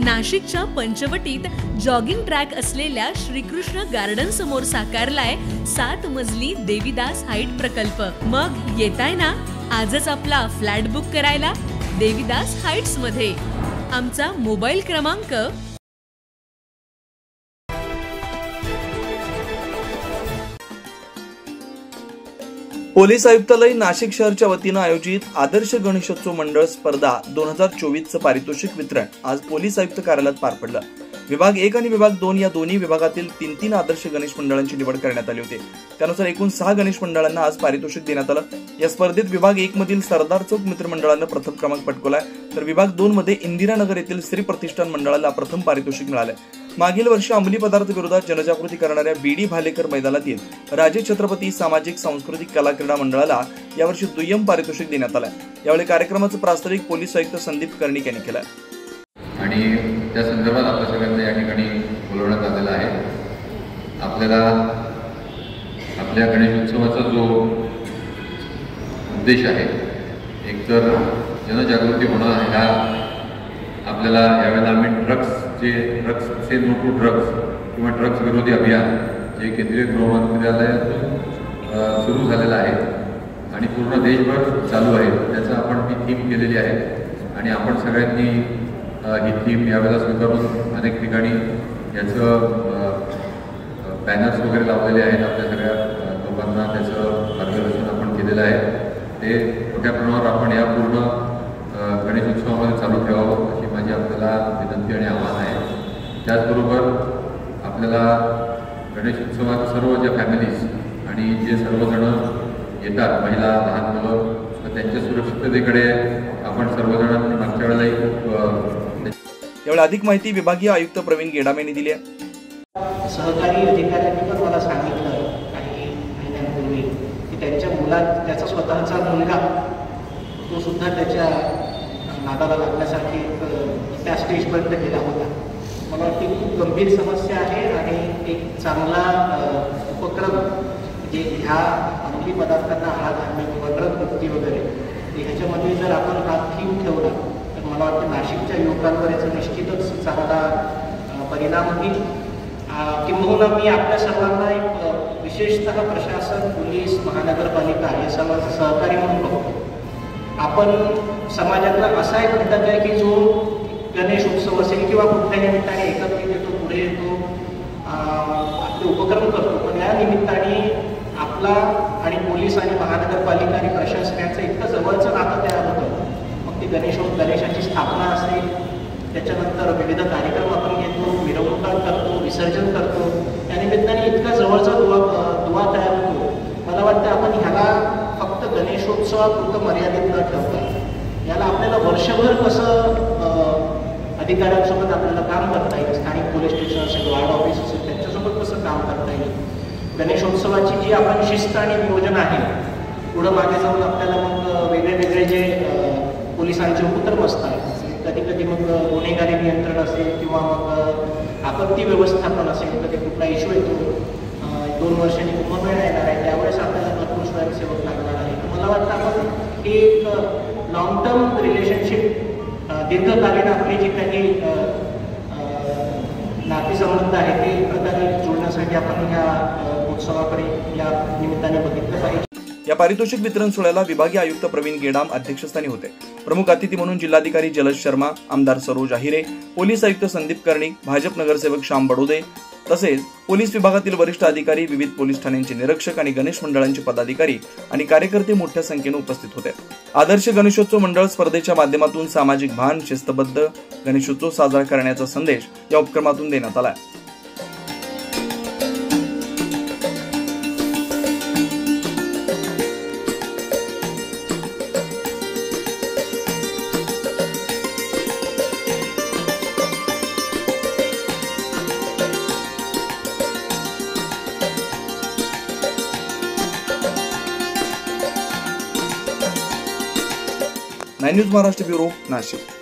नाशिकच्या पंचवटीत jogging track असलेल्या Shrikrishna garden समोर साकारलाय 7 मजली देवीदास हाईट प्रकल्प। मग येताय ना आजच आपला फ्लॅट बुक करायला देवीदास हाईट्स मध्ये। आमचा मोबाईल क्रमांक पोलीस आयुक्तालय नाशिक शहरच्या वतीनं आयोजित आदर्श गणेशोत्सव मंडळ स्पर्धा 2024चं पारितोषिक वितरण आज पोलीस आयुक्त कार्यालयात पार पडलं। विभाग 1 आणि विभाग 2 या दोन्ही विभागातील 3 आदर्श गणेश मंडळांची निवड करण्यात आली होती। त्यानुसार एकूण 6 गणेश मंडळांना आज पारितोषिक देण्यात आलं। या स्पर्धेत विभाग 1 मधील सरदार चौक मित्र मंडळानं प्रथम क्रमांक पटकावलाय, तर विभाग 2 मध्ये इंदिरानगर येथील श्री प्रतिष्ठान मंडळाला प्रथम पारितोषिक मिळालंय। मागील वर्षी अंमली पदार्थ विरोधात जनजागृती करणाऱ्या बीडी भालेकर मैदानातील राजे छत्रपती सामाजिक सांस्कृतिक कला क्रीडा मंडळाला यावर्षी दुय्यम पारितोषिक देण्यात आलंय। यावेळी कार्यक्रमाचं प्रास्ताविक पोलीस आयुक्त संदीप कर्णिक यांनी केलं आणि त्या संदर्भात आपल्या सगळ्यांना या ठिकाणी बोलवण्यात आलेलं आहे। आपल्याला आपल्या गणेशोत्सवाचा जो उद्देश आहे एक तर जनजागृती होणं ह्या आपल्याला यावेळेला आम्ही drugs say no to drugs किंवा ड्रग्स विरोधी अभियान जे केंद्रीय गृहमंत्रालयातून सुरू झालेलं आहे आणि पूर्ण देशभर चालू आहे त्याचं आपण ती थीम केलेली आहे आणि आपण सगळ्यांनी ही थीम यावेळेला स्वीकारून अनेक ठिकाणी याचं बॅनर्स वगैरे लावलेले आहेत। आपल्या सगळ्या लोकांना त्याचं मार्गदर्शन आपण केलेलं आहे। ते मोठ्या प्रमाणावर आपण या पूर्ण गणेशोत्सवामध्ये चालू ठेवावं अशी माझी आपल्याला विनंती आणि आव्हान आहे। त्याचबरोबर आपल्याला गणेशोत्सवात सर्व ज्या फॅमिलीज आणि जे सर्वजण येतात महिला लहान मुलं तर त्यांच्या सुरक्षिततेकडे आपण सर्वजणांनी मागच्या वेळेलाही खूप यावेळी अधिक माहिती विभागीय आयुक्त प्रवीण गेडाम यांनी दिली आहे। सहकारी अधिकाऱ्यांनी पण मला सांगितलं काही महिन्यांपूर्वी की त्यांच्या मुलात त्याचा स्वतःचा मुलगा तो सुद्धा त्याच्या नादाला लागण्यासारखी त्या स्टेजपर्यंत गेला होता। मला वाटते खूप गंभीर समस्या आहे आणि एक चांगला उपक्रम जे ह्या अंमली पदार्थांना आळा घालणे किंवा ड्रग मुक्ती वगैरे ह्याच्यामध्ये जर आपण हा थीम ठेवला तर मला वाटतं नाशिकच्या युवकांवर याचा निश्चितच चांगला परिणाम होईल। किंबहुना मी आपल्या सर्वांना एक विशेषतः प्रशासन पोलीस महानगरपालिका या सर्वांचं सहकारी म्हणून बघतो। आपण समाजातला असा एक घटक आहे की जो गणेश उत्सव असेल किंवा कुठल्या निमित्ताने एकत्रित येतो पुढे येतो आपले उपक्रम करतो, पण या निमित्ताने आपला आणि पोलीस आणि महानगरपालिका आणि प्रशासन यांचं इतकं जवळचं नातं तयार होतं। मग ती गणेशाची स्थापना असेल त्याच्यानंतर विविध कार्यक्रम आपण घेतो, मिरवणुका करतो, विसर्जन करतो, या निमित्ताने इतका जवळचा दुवा तयार होतो। मला वाटतं आपण ह्याला फक्त गणेशोत्सवापुरतं मर्यादित न ठेवता याला आपल्याला वर्षभर कसं अधिकाऱ्यांसोबत आपल्याला काम करता येईल, स्थानिक पोलीस स्टेशन असेल, वार्ड ऑफिस असेल, त्यांच्यासोबत कसं काम करता येईल, गणेशोत्सवाची जी आपण शिस्त आणि नियोजन आहे पुढं मागे जाऊन आपल्याला मग वेगळे जे पोलिसांचे उपक्रम असतात, कधी कधी मग गुन्हेगारी नियंत्रण असेल किंवा मग आपत्ती व्यवस्थापन असेल, कधी कुठला इश्यू येतो, 2 वर्षांनी कुंभमेळा येणार आहे त्यावेळेस आपल्याला भरपूर स्वयंसेवक लागणार आहे। मला वाटतं आपण एक लॉंग टर्म रिलेशनशिप दीर्घकालीन आपली जी काही नातेसंबंध आहे ते प्रकारे जोडण्यासाठी आपण या उत्सवाकडे या निमित्ताने बघितलं पाहिजे। या पारितोषिक वितरण सोहळ्याला विभागीय आयुक्त प्रवीण गेडाम अध्यक्षस्थानी होते। प्रमुख अतिथी म्हणून जिल्हाधिकारी जलज शर्मा, आमदार सरोज आहिरे, पोलीस आयुक्त संदीप कर्णिक, भाजप नगरसेवक श्याम बडोदे तसेच पोलीस विभागातील वरिष्ठ अधिकारी, विविध पोलीस ठाण्यांचे निरीक्षक आणि गणेश मंडळांचे पदाधिकारी आणि कार्यकर्ते मोठ्या संख्येने उपस्थित होते। आदर्श गणेशोत्सव मंडळ स्पर्धेच्या माध्यमातून सामाजिक भान, शिस्तबद्ध गणेशोत्सव साजरा करण्याचा संदेश या उपक्रमातून देण्यात आला। News Maharashtra bureau Nashik.